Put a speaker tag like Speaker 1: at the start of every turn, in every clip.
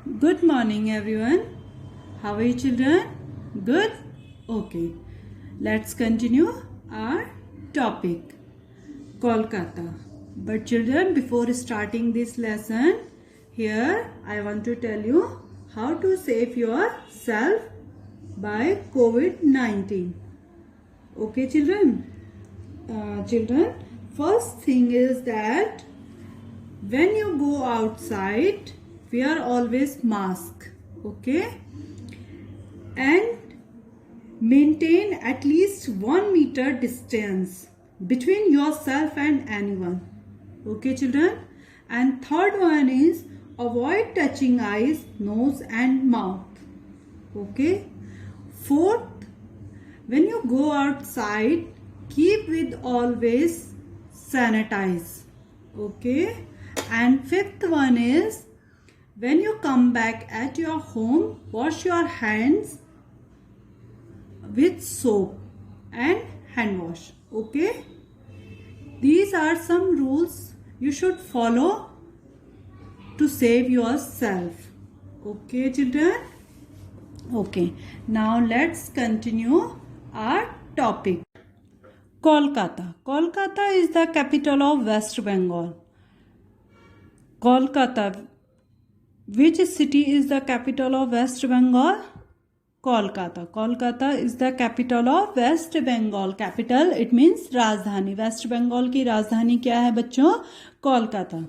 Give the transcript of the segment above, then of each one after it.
Speaker 1: Good morning, everyone. How are you, children? Good? Okay. Let's continue our topic Kolkata. But, children, before starting this lesson, here I want to tell you how to save yourself by COVID-19. Okay, children? Children, first thing is that when you go outside, wear always mask, okay, and maintain at least 1 meter distance between yourself and anyone, okay, children. And third one is avoid touching eyes, nose and mouth, okay. Fourth, when you go outside, keep with always sanitize, okay. And fifth one is when you come back at your home, wash your hands with soap and hand wash, okay. These are some rules you should follow to save yourself, okay, children. Okay, now let's continue our topic. Kolkata is the capital of West Bengal. Kolkata. Which city is the capital of West Bengal? Kolkata. Kolkata is the capital of West Bengal. Capital, it means राजधानी. West Bengal की राजधानी क्या है बच्चों? Kolkata.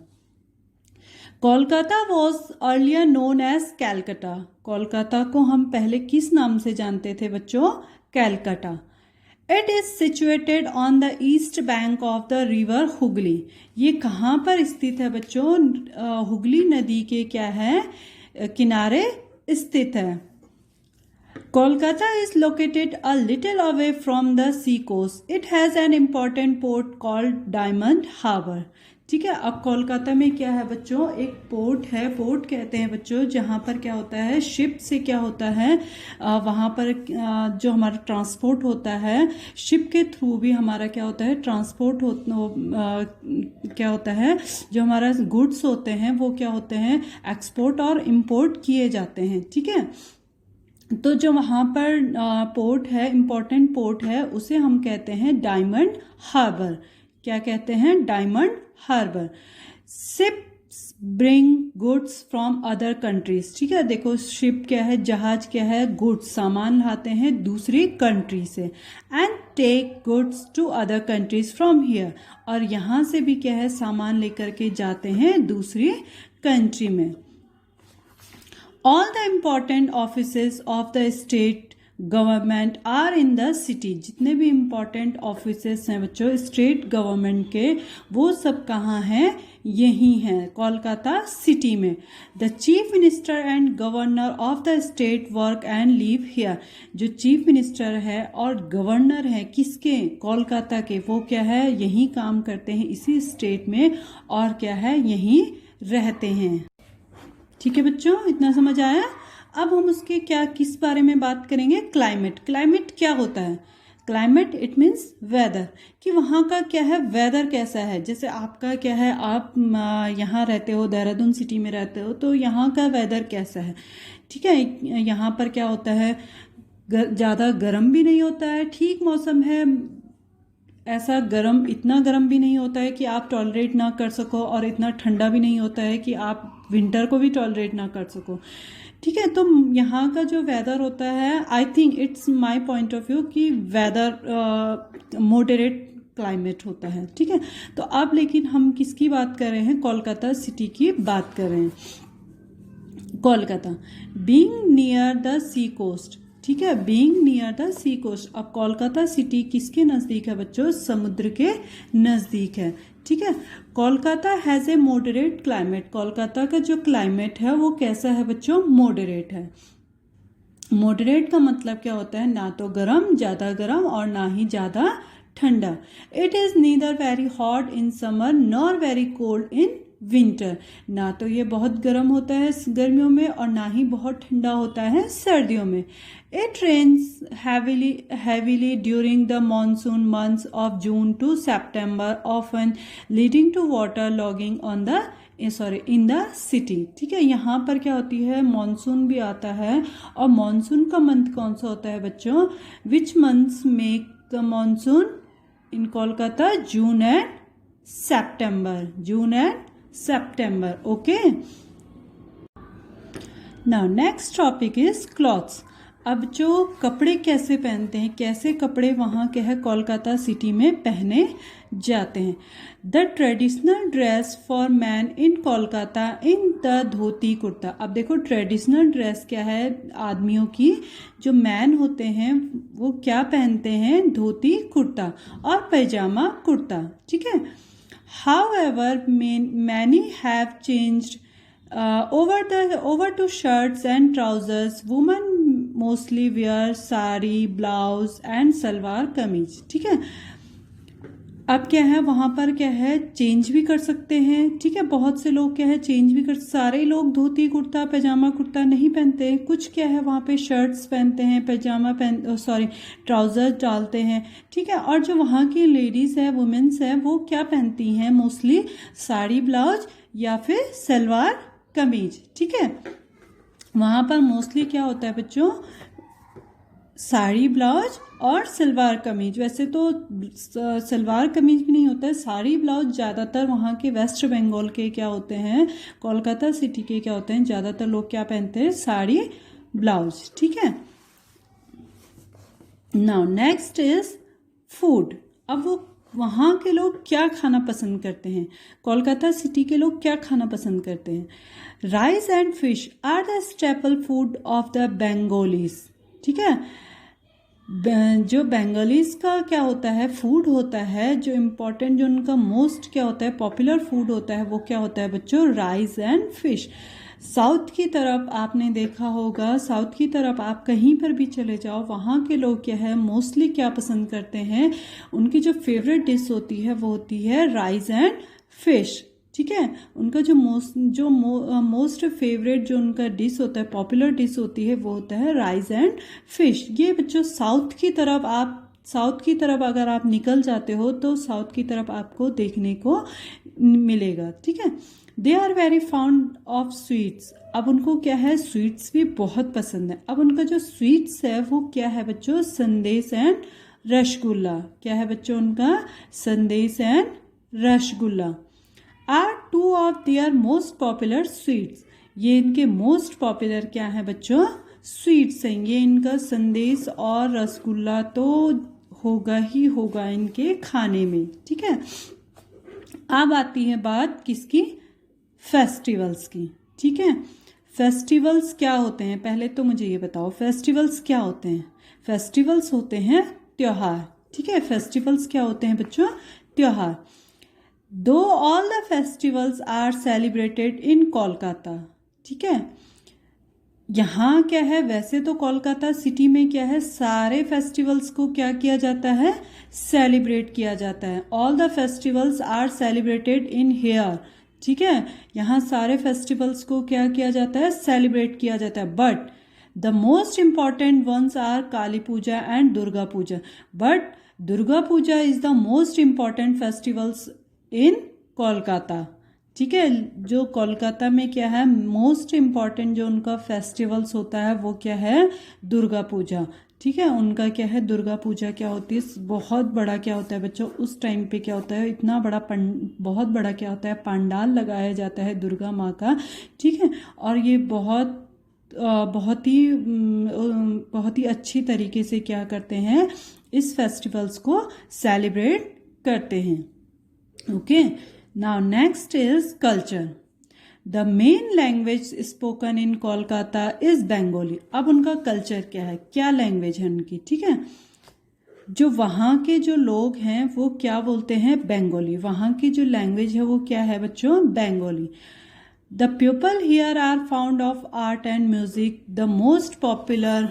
Speaker 1: Kolkata was earlier known as Calcutta. Kolkata को हम पहले किस नाम से जानते थे बच्चों? Calcutta. It is situated on the east bank of the river Hooghly. ये कहाँ पर स्थित है बच्चों? हुगली नदी के क्या है किनारे स्थित है. Kolkata is located a little away from the sea coast. It has an important port called Diamond Harbour. ठीक है. अब कोलकाता में क्या है बच्चों? एक पोर्ट है. पोर्ट कहते हैं बच्चों जहाँ पर क्या होता है, शिप से क्या होता है, वहाँ पर जो हमारा ट्रांसपोर्ट होता है, शिप के थ्रू भी हमारा क्या होता है, ट्रांसपोर्ट क्या होता है, जो हमारा गुड्स होते हैं वो क्या होते हैं, एक्सपोर्ट और इम्पोर्ट किए जाते हैं. ठीक है. तो जो वहाँ पर पोर्ट है, इम्पोर्टेंट पोर्ट है, उसे हम कहते हैं डायमंड हार्बर. क्या कहते हैं? Diamond Harbour. Ships bring goods from other countries. ठीक है. देखो शिप क्या है, जहाज क्या है, गुड्स सामान लाते हैं दूसरी कंट्री से. And take goods to other countries from here. और यहाँ से भी क्या है, सामान लेकर के जाते हैं दूसरी कंट्री में. All the important offices of the state government are in the city. जितने भी इम्पॉर्टेंट ऑफिसेस हैं बच्चों स्टेट गवर्नमेंट के, वो सब कहाँ हैं? यही हैं कोलकाता सिटी में. The chief minister and governor of the state work and live here. जो चीफ मिनिस्टर है और गवर्नर है किसके? कोलकाता के. वो क्या है, यहीं काम करते हैं इसी स्टेट में, और क्या है, यहीं रहते हैं. ठीक है बच्चों, इतना समझ आया. अब हम उसके क्या किस बारे में बात करेंगे? क्लाइमेट. क्लाइमेट क्या होता है? क्लाइमेट इट मीन्स वेदर, कि वहाँ का क्या है, वेदर कैसा है. जैसे आपका क्या है, आप यहाँ रहते हो, देहरादून सिटी में रहते हो, तो यहाँ का वेदर कैसा है. ठीक है. यहाँ पर क्या होता है, ज़्यादा गर्म भी नहीं होता है, ठीक मौसम है. ऐसा गर्म, इतना गर्म भी नहीं होता है कि आप टॉलरेट ना कर सको, और इतना ठंडा भी नहीं होता है कि आप विंटर को भी टॉलरेट ना कर सको. ठीक है. तो यहाँ का जो वेदर होता है, I think it's my point of view कि वेदर मॉडरेट क्लाइमेट होता है. ठीक है. तो अब लेकिन हम किसकी बात कर रहे हैं? कोलकाता सिटी की बात कर रहे हैं. Kolkata being near the sea coast. ठीक है. Being near the sea coast. अब कोलकाता सिटी किसके नज़दीक है बच्चों? समुद्र के नज़दीक है. ठीक है. Kolkata has a moderate climate. Kolkata का जो क्लाइमेट है वो कैसा है बच्चों? मॉडरेट है. मॉडरेट का मतलब क्या होता है? ना तो गर्म, ज़्यादा गर्म, और ना ही ज़्यादा ठंडा. It is neither very hot in summer nor very cold in winter. ना तो ये बहुत गर्म होता है गर्मियों में, और ना ही बहुत ठंडा होता है सर्दियों में. It rains heavily during the monsoon months of June to September, often leading to water logging on the in the city. ठीक है, यहाँ पर क्या होती है, मॉनसून भी आता है। और मॉनसून का मंथ कौन सा होता है बच्चों? Which months make the monsoon in Kolkata? June and September. June and September. Okay, now next topic is clothes. अब जो कपड़े कैसे पहनते हैं, कैसे कपड़े वहाँ के है कोलकाता सिटी में पहने जाते हैं। The traditional dress for man in Kolkata in the dhoti kurta. अब देखो ट्रेडिशनल ड्रेस क्या है आदमियों की, जो मैन होते हैं वो क्या पहनते हैं? धोती कुर्ता और पैजामा कुर्ता। ठीक है, however many have changed over to shirts and trousers. Women mostly wear sari, blouse and salwar kameez. ठीक है, अब क्या है वहाँ पर क्या है, चेंज भी कर सकते हैं। ठीक है, बहुत से लोग क्या है चेंज भी कर, सारे लोग धोती कुर्ता पैजामा कुर्ता नहीं पहनते हैं। कुछ क्या है वहाँ पे शर्ट्स पहनते हैं, पैजामा ट्राउजर डालते हैं। ठीक है, और जो वहाँ की लेडीज़ है, वुमेन्स है, वो क्या पहनती हैं? मोस्टली साड़ी ब्लाउज या फिर सलवार कमीज। ठीक है, वहाँ पर मोस्टली क्या होता है बच्चों? साड़ी ब्लाउज और सलवार कमीज। वैसे तो सलवार कमीज भी नहीं होता है, साड़ी ब्लाउज ज़्यादातर वहाँ के वेस्ट बंगाल के क्या होते हैं, कोलकाता सिटी के क्या होते हैं, ज़्यादातर लोग क्या पहनते हैं? साड़ी ब्लाउज। ठीक है, नाउ नेक्स्ट इज फूड। अब वो वहाँ के लोग क्या खाना पसंद करते हैं, कोलकाता सिटी के लोग क्या खाना पसंद करते हैं? Rice and fish are the staple food of the Bengalis. ठीक है, जो बंगालीज का क्या होता है फूड होता है, जो इम्पोर्टेंट, जो उनका मोस्ट क्या होता है, पॉपुलर फूड होता है, वो क्या होता है बच्चों? Rice and fish. साउथ की तरफ आपने देखा होगा, साउथ की तरफ आप कहीं पर भी चले जाओ, वहाँ के लोग क्या है मोस्टली क्या पसंद करते हैं? उनकी जो फेवरेट डिश होती है वो होती है राइस एंड फिश। ठीक है, उनका जो मोस्ट फेवरेट जो उनका डिश होता है, पॉपुलर डिश होती है, वो होता है राइस एंड फिश। ये बच्चों साउथ की तरफ अगर आप निकल जाते हो तो साउथ की तरफ आपको देखने को मिलेगा। ठीक है, they are very found of sweets. अब उनको क्या है, स्वीट्स भी बहुत पसंद है। अब उनका जो स्वीट्स है वो क्या है बच्चों? संदेश एंड रसगुल्ला। क्या है बच्चों उनका? Sandesh and rasgulla are two of their most popular sweets. ये इनके मोस्ट पॉपुलर क्या है बच्चों? स्वीट्स हैं। ये इनका संदेश और रसगुल्ला तो होगा ही होगा इनके खाने में। ठीक है, अब आती है बात किसकी? फेस्टिवल्स की। ठीक है, फेस्टिवल्स क्या होते हैं? पहले तो मुझे ये बताओ फेस्टिवल्स क्या होते हैं? फेस्टिवल्स होते हैं त्योहार। ठीक है, फेस्टिवल्स क्या होते हैं बच्चों? त्योहार। Though all the festivals are celebrated in Kolkata. ठीक है, यहाँ क्या है, वैसे तो कोलकाता सिटी में क्या है, सारे फेस्टिवल्स को क्या किया जाता है? सेलिब्रेट किया जाता है। All the festivals are celebrated in here. ठीक है, यहाँ सारे फेस्टिवल्स को क्या किया जाता है? सेलिब्रेट किया जाता है। But the most important ones are Kali Puja and Durga Puja. But Durga Puja is the most important festivals in Kolkata. ठीक है, जो कोलकाता में क्या है मोस्ट इम्पॉर्टेंट जो उनका फेस्टिवल्स होता है वो क्या है? दुर्गा पूजा। ठीक है, उनका क्या है, दुर्गा पूजा क्या होती है, बहुत बड़ा क्या होता है बच्चों, उस टाइम पे क्या होता है, इतना बड़ा बहुत बड़ा क्या होता है, पंडाल लगाया जाता है दुर्गा माँ का। ठीक है, और ये बहुत ही अच्छी तरीके से क्या करते हैं, इस फेस्टिवल्स को सेलिब्रेट करते हैं। Okay, now next is culture. The main language spoken in Kolkata is Bengali. अब उनका कल्चर क्या है, क्या लैंग्वेज है उनकी? ठीक है, जो वहाँ के जो लोग हैं वो क्या बोलते हैं? बंगाली। वहाँ की जो लैंग्वेज है वो क्या है बच्चों? Bengali. The people here are found of art and music. The most popular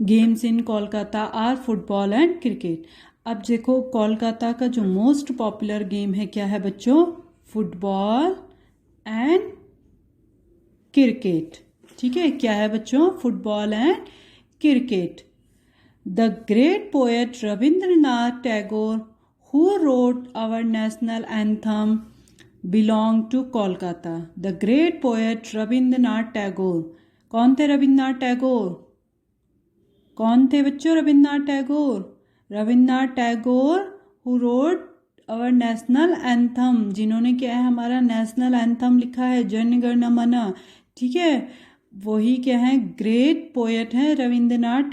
Speaker 1: games in Kolkata are football and cricket. अब देखो कोलकाता का जो मोस्ट पॉपुलर गेम है क्या है बच्चों? Football and cricket. ठीक है, क्या है बच्चों? Football and cricket. The great poet Rabindranath Tagore Who wrote our national anthem belong to Kolkata? The great poet Rabindranath Tagore. कौन थे रविन्द्रनाथ टैगोर? कौन थे बच्चों Rabindranath Tagore? Rabindranath Tagore who wrote our national anthem, जिन्होंने क्या है हमारा नेशनल एंथम लिखा है, जन गण मन। ठीक है, वही क्या है ग्रेट पोएट हैं रविंद्रनाथ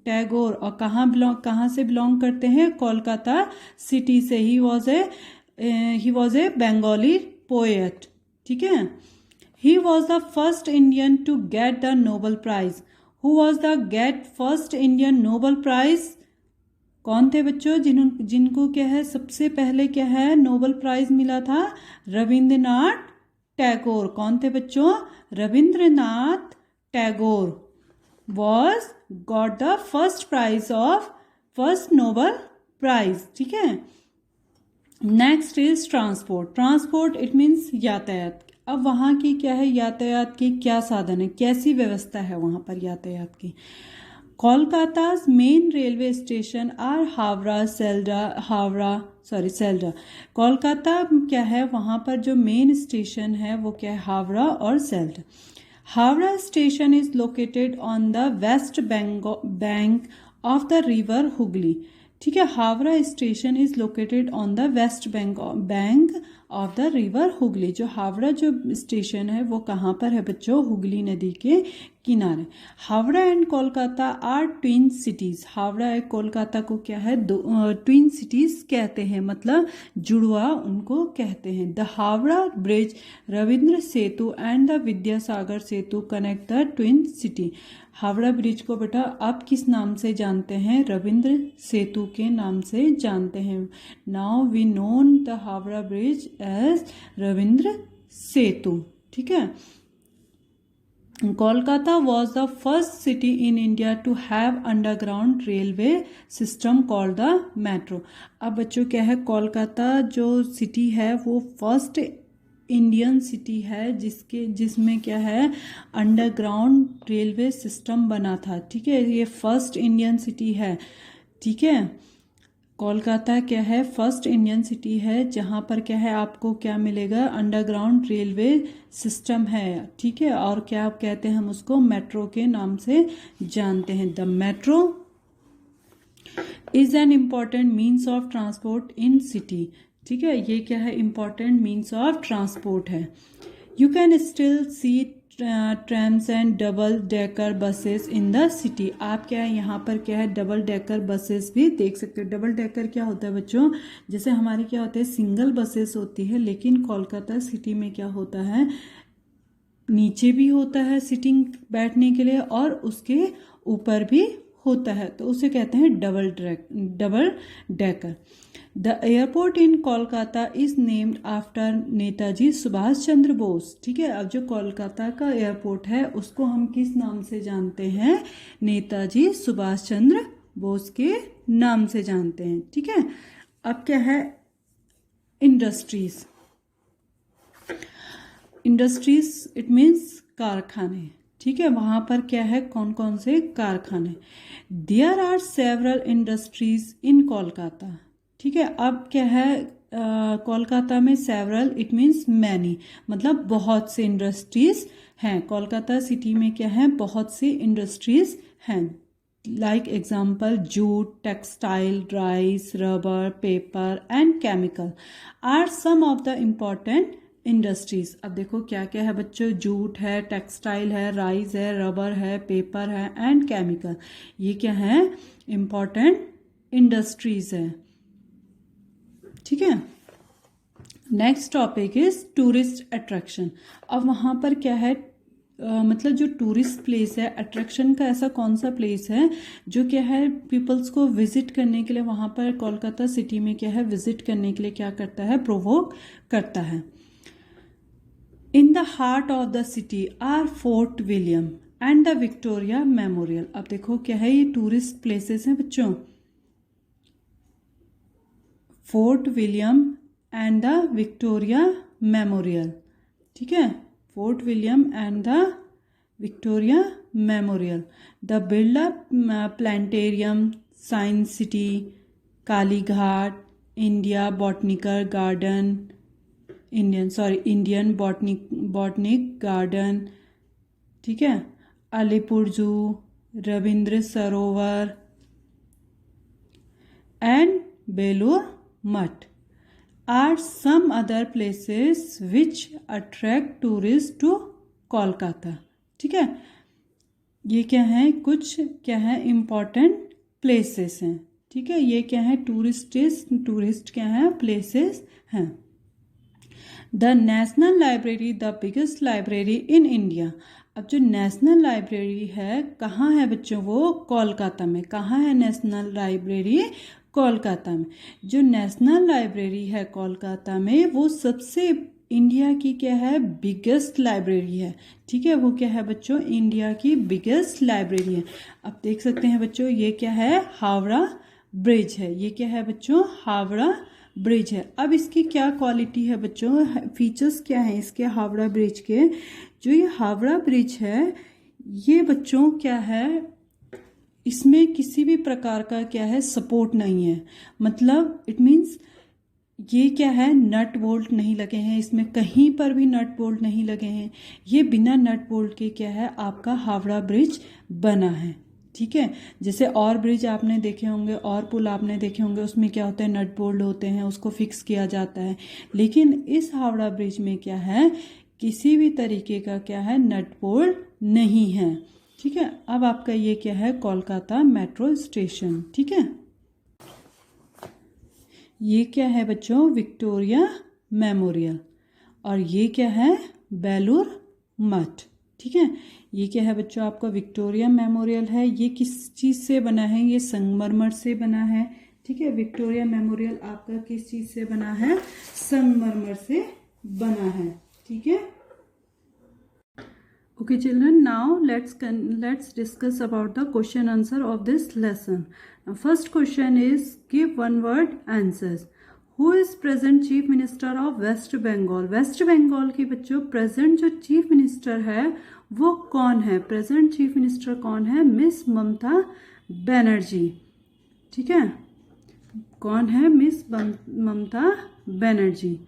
Speaker 1: टैगोर। और कहाँ से बिलोंग करते हैं? कोलकाता सिटी से। He was a Bengali poet. ठीक है, he was the first Indian to get the Nobel prize. Who was the get first Indian Nobel prize? कौन थे बच्चों जिनको क्या है सबसे पहले क्या है नोबेल प्राइज मिला था? रविंद्रनाथ टैगोर। कौन थे बच्चों? Rabindranath Tagore was got the first Nobel prize. ठीक है, next is transport. Transport it means यातायात। अब वहाँ की क्या है यातायात की क्या साधन है, कैसी व्यवस्था है वहाँ पर यातायात की? Kolkata's main railway station are Sealdah. Kolkata क्या है वहाँ पर जो मेन स्टेशन है वो क्या है हावड़ा और Selda. Howrah station is located on the West Bank of the river Hooghly. ठीक है, Howrah station is located on the West Bank of the river Hooghly. जो हावड़ा जो स्टेशन है वो कहाँ पर है बच्चों? हुगली नदी के किनारे। Howrah and Kolkata are twin cities. Howrah और कोलकाता को क्या है ट्विन सिटीज कहते हैं, मतलब जुड़वा उनको कहते हैं। The Howrah bridge, Ravindra Setu and the Vidyasagar Setu connect the twin city. Howrah bridge को बेटा आप किस नाम से जानते हैं? रविंद्र सेतु के नाम से जानते हैं। Now we known the Howrah bridge as Rabindra Setu. ठीक है, Kolkata was the first city in India to have underground railway system called the metro. अब बच्चों क्या है कोलकाता जो सिटी है वो फर्स्ट इंडियन सिटी है जिसमें क्या है अंडरग्राउंड रेलवे सिस्टम बना था। ठीक है, ये फर्स्ट इंडियन सिटी है। ठीक है, कोलकाता क्या है फर्स्ट इंडियन सिटी है जहाँ पर क्या है आपको क्या मिलेगा अंडरग्राउंड रेलवे सिस्टम है। ठीक है, और क्या आप कहते हैं हम उसको मेट्रो के नाम से जानते हैं। The metro is an important means of transport in city. ठीक है, ये क्या है इम्पॉर्टेंट मीन्स ऑफ ट्रांसपोर्ट है। You can still see trams and double decker buses in the city. आप क्या है यहाँ पर क्या है डबल डेकर बसेस भी देख सकते हो। डबल डेकर क्या होता है बच्चों? जैसे हमारे क्या होते हैं सिंगल बसेस होती है, लेकिन कोलकाता सिटी में क्या होता है नीचे भी होता है सिटिंग बैठने के लिए और उसके ऊपर भी होता है, तो उसे कहते हैं double decker. The airport in Kolkata is named after Netaji Subhash Chandra Bose. ठीक है, अब जो कोलकाता का एयरपोर्ट है उसको हम किस नाम से जानते हैं? नेताजी सुभाष चंद्र बोस के नाम से जानते हैं। ठीक है, अब क्या है इंडस्ट्रीज इट मीन्स कारखाने। ठीक है, वहाँ पर क्या है कौन कौन से कारखाने? There are several industries in Kolkata. ठीक है, अब क्या है कोलकाता में सेवरल इट मीन्स मैनी, मतलब बहुत से इंडस्ट्रीज हैं। कोलकाता सिटी में क्या है बहुत सी इंडस्ट्रीज हैं। Like example jute, textile, rice, rubber, paper and chemical are some of the important industries. अब देखो क्या क्या है बच्चों, जूट है, टेक्सटाइल है, राइस है, रबर है, पेपर है एंड केमिकल। ये क्या है इम्पॉर्टेंट इंडस्ट्रीज है। ठीक है, next topic is tourist attraction. अब वहाँ पर क्या है मतलब जो टूरिस्ट प्लेस है अट्रैक्शन का ऐसा कौन सा प्लेस है जो क्या है पीपल्स को विजिट करने के लिए वहाँ पर कोलकाता सिटी में क्या है विजिट करने के लिए क्या करता है प्रोवोक करता है। In the heart of the city are Fort William and the Victoria Memorial. अब देखो क्या है ये टूरिस्ट प्लेसेस हैं बच्चों, Fort William and the Victoria Memorial. ठीक है, Fort William and the Victoria Memorial, the Birla planetarium, science city, Kalighat, India botanical garden, Indian botanic garden, ठीक है, Alipur zoo, Rabindra Sarovar and Belur Math are some other places which attract tourist to Kolkata. ठीक है, ये क्या है, कुछ क्या है इम्पॉर्टेंट प्लेसेस हैं। ठीक है, ये क्या है, टूरिस्ट क्या है, प्लेसेस हैं। The national library the biggest library in India. अब जो नेशनल लाइब्रेरी है कहाँ है बच्चों, वो कोलकाता में। कहाँ है नेशनल लाइब्रेरी, कोलकाता में। जो नेशनल लाइब्रेरी है कोलकाता में वो सबसे इंडिया की क्या है, बिगेस्ट लाइब्रेरी है। ठीक है, वो क्या है बच्चों, इंडिया की बिगेस्ट लाइब्रेरी है। अब देख सकते हैं बच्चों, ये क्या है, हावड़ा ब्रिज है। ये क्या है बच्चों, हावड़ा ब्रिज है। अब इसकी क्या क्वालिटी है बच्चों, फीचर्स क्या है इसके हावड़ा ब्रिज के। जो ये हावड़ा ब्रिज है ये बच्चों क्या है, इसमें किसी भी प्रकार का क्या है सपोर्ट नहीं है। मतलब इट मीन्स ये क्या है, नट बोल्ट नहीं लगे हैं इसमें, कहीं पर भी नट बोल्ट नहीं लगे हैं। ये बिना नट बोल्ट के क्या है, आपका हावड़ा ब्रिज बना है। ठीक है, जैसे और ब्रिज आपने देखे होंगे, और पुल आपने देखे होंगे, उसमें क्या होता है, नट बोल्ट होते हैं, उसको फिक्स किया जाता है। लेकिन इस हावड़ा ब्रिज में क्या है, किसी भी तरीके का क्या है, नट बोल्ट नहीं है। ठीक है, अब आपका ये क्या है, कोलकाता मेट्रो स्टेशन। ठीक है, ये क्या है बच्चों, विक्टोरिया मेमोरियल, और ये क्या है, बेलूर मठ। ठीक है, ये क्या है बच्चों, आपका विक्टोरिया मेमोरियल है। ये किस चीज़ से बना है, ये संगमरमर से बना है। ठीक है, विक्टोरिया मेमोरियल आपका किस चीज़ से बना है, संगमरमर से बना है। ठीक है, okay children, now let's discuss about the question answer of this lesson. Now first question is, give one word answers. Who is present chief minister of West Bengal? West Bengal की बच्चों प्रेजेंट जो chief minister है वो कौन है, present chief minister कौन है, miss Mamata Banerjee. ठीक है, कौन है, miss Mamata Banerjee.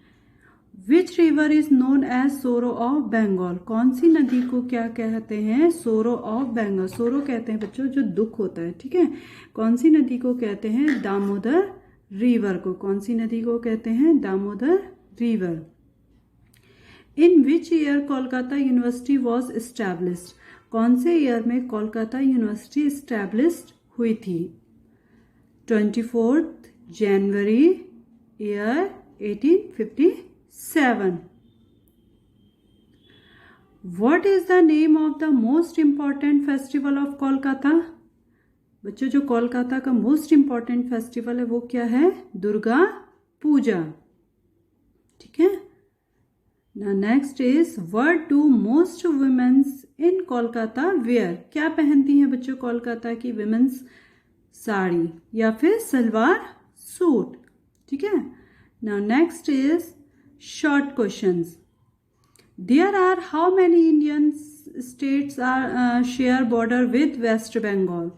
Speaker 1: Which river is known as sorrow of Bengal? कौन सी नदी को क्या कहते हैं, सोरो ऑफ बंगाल। सोरो कहते हैं बच्चों जो दुख होता है। ठीक है, कौन सी नदी को कहते हैं, दामोदर रिवर को। कौन सी नदी को कहते हैं, Damodar river. In which year Kolkata university was established? कौन से ईयर में कोलकाता यूनिवर्सिटी एस्टैब्लिश्ड हुई थी? 24 January year 1857. What is the name of the most important festival of Kolkata? बच्चों जो कोलकाता का मोस्ट इम्पॉर्टेंट फेस्टिवल है वो क्या है, दुर्गा पूजा। ठीक है, next is what do most womens in Kolkata wear? क्या पहनती हैं बच्चों कोलकाता की विमेन्स? साड़ी या फिर सलवार सूट। ठीक है, now next is short questions. There are how many Indian states are share border with West Bengal?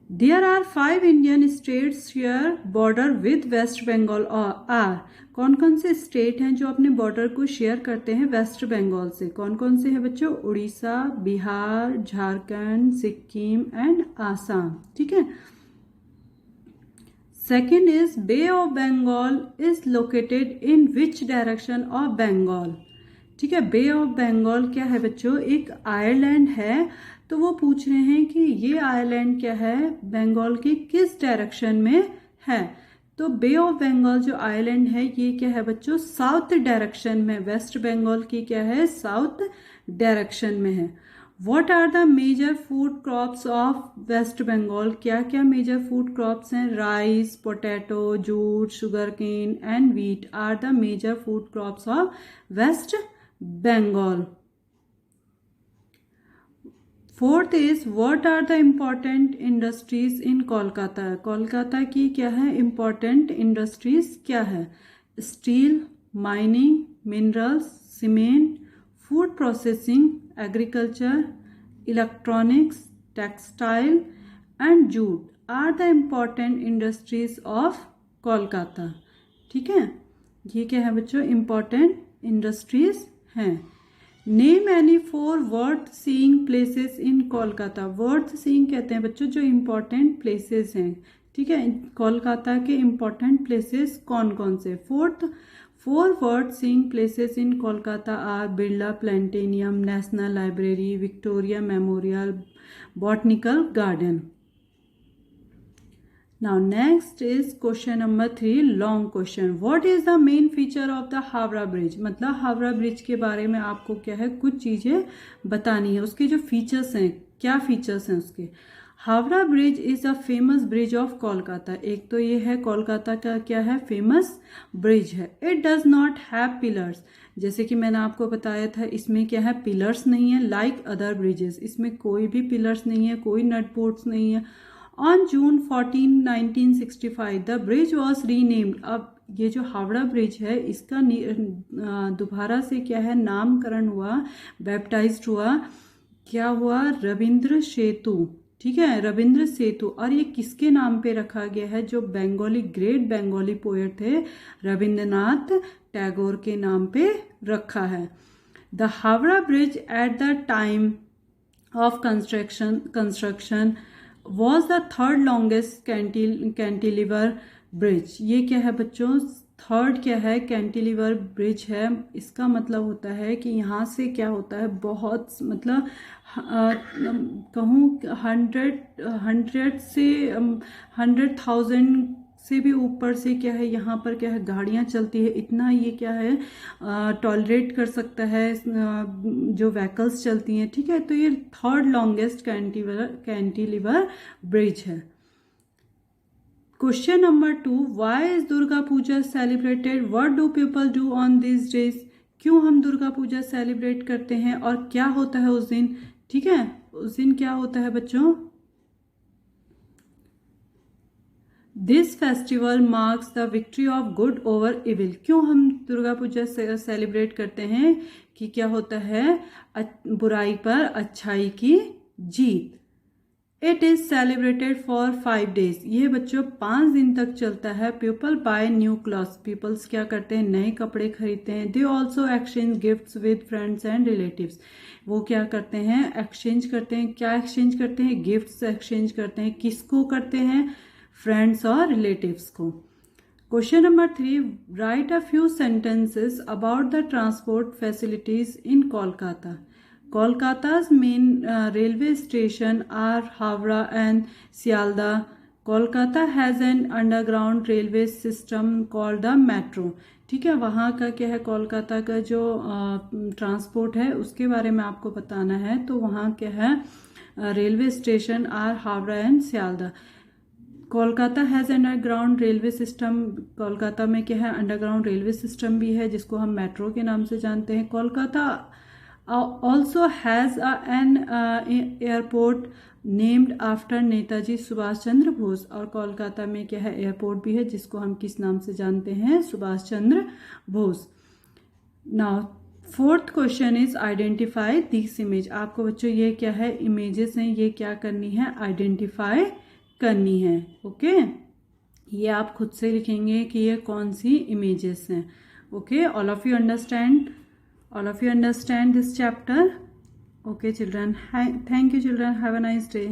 Speaker 1: There are 5 Indian states share border with West Bengal are. कौन कौन से स्टेट हैं जो अपने बॉर्डर को शेयर करते हैं वेस्ट बंगाल से? कौन कौन से हैं बच्चों? उड़ीसा, बिहार, झारखंड, सिक्किम एंड आसाम। ठीक है, second is bay of Bengal is located in which direction of Bengal? ठीक है, बे ऑफ बंगाल क्या है बच्चों, एक आयरलैंड है। तो वो पूछ रहे हैं कि ये आयरलैंड क्या है, बंगाल के किस डायरेक्शन में है। तो बे ऑफ बंगाल जो आयरलैंड है ये क्या है बच्चों, साउथ डायरेक्शन में। वेस्ट बंगाल की क्या है, साउथ डायरेक्शन में है। What are the major food crops of West Bengal? क्या क्या मेजर फूड क्रॉप्स हैं? Rice, potato, jute, sugar cane and wheat are the major food crops of west Bengal. Fourth is what are the important industries in Kolkata? Kolkata की क्या है important industries क्या है? Steel, mining, minerals, cement, food processing, agriculture, electronics, textile and jute are the important industries of Kolkata. ठीक है, ये क्या है बच्चों, इम्पॉर्टेंट इंडस्ट्रीज हैं। Name any 4 worth seeing places in Kolkata. Worth seeing कहते हैं बच्चों जो इम्पॉर्टेंट प्लेसेस हैं। ठीक है, कोलकाता के इम्पॉर्टेंट प्लेसेस कौन कौन से। 4 worth seeing places in Kolkata are Birla planetarium, national library, Victoria memorial, botanical garden. Now next is question number 3, long question. What is the main feature of the Howrah bridge. मतलब Howrah bridge के बारे में आपको क्या है, कुछ चीज़ें बतानी है, उसके जो फीचर्स हैं, क्या फीचर्स हैं उसके। Howrah bridge is a famous bridge of Kolkata. एक तो ये है कोलकाता का क्या है, फेमस ब्रिज है। It does not have pillars. जैसे कि मैंने आपको बताया था, इसमें क्या है, पिलर्स नहीं है। लाइक अदर ब्रिजेस, इसमें कोई भी पिलर्स नहीं है, कोई नट बोल्ट्स नहीं है। On June 14, 1965 the bridge was renamed. अब ये जो हावड़ा ब्रिज है इसका दोबारा से क्या है, नामकरण हुआ, बैप्टाइज्ड हुआ, क्या हुआ, रविंद्र सेतु। ठीक है, रविंद्र सेतु। और ये किसके नाम पे रखा गया है, जो बंगाली ग्रेट बंगाली पोएट थे रविंद्रनाथ टैगोर के नाम पे रखा है। The Howrah bridge at the time of construction was the 3rd longest cantilever bridge. ये क्या है बच्चों, 3rd क्या है, कैंटिलीवर ब्रिज है। इसका मतलब होता है कि यहाँ से क्या होता है, बहुत मतलब कहूँ 100 से 100,000 से भी ऊपर से क्या है, यहाँ पर क्या है, गाड़ियाँ चलती है। इतना ये क्या है, टॉलरेट कर सकता है जो व्हीकल्स चलती हैं। ठीक है, तो ये 3rd लॉन्गेस्ट कैंटिलीवर ब्रिज है। Question number 2, why is Durga Puja celebrated, what do people do on this days. क्यों हम दुर्गा पूजा सेलिब्रेट करते हैं और क्या होता है उस दिन। ठीक है, उस दिन क्या होता है बच्चों, this festival marks the victory of good over evil. क्यों हम दुर्गा पूजा सेलिब्रेट करते हैं, कि क्या होता है, बुराई पर अच्छाई की जीत। It is celebrated for 5 days। ये बच्चों 5 दिन तक चलता है। People buy new clothes, peoples क्या करते हैं, नए कपड़े खरीदते हैं। They also exchange gifts with friends and relatives. वो क्या करते हैं, एक्सचेंज करते हैं। क्या एक्सचेंज करते हैं, गिफ्ट्स एक्सचेंज करते हैं। किसको करते हैं, फ्रेंड्स और रिलेटिव्स को। Question number 3, write a few sentences about the transport facilities in Kolkata. Kolkata's main railway station are Howrah and Sialdah. Kolkata has an underground railway system called the metro. ठीक है, वहाँ का क्या है, कोलकाता का जो ट्रांसपोर्ट है उसके बारे में आपको बताना है। तो वहाँ क्या है, railway station are Howrah and Sealdah. Kolkata has underground railway system. Kolkata में क्या है, अंडरग्राउंड रेलवे सिस्टम भी है जिसको हम मेट्रो के नाम से जानते हैं। Kolkata also has an airport named after Netaji Subhash Chandra Bose. और कोलकाता में क्या है, एयरपोर्ट भी है जिसको हम किस नाम से जानते हैं, Subhash Chandra Bose. Now 4th question is identify this image. आपको बच्चों ये क्या है, इमेजेस हैं, ये क्या करनी है, आइडेंटिफाई करनी है। ओके, ये आप खुद से लिखेंगे कि ये कौन सी इमेजेस हैं। Okay, all of you understand this chapter. Okay children, thank you children, have a nice day.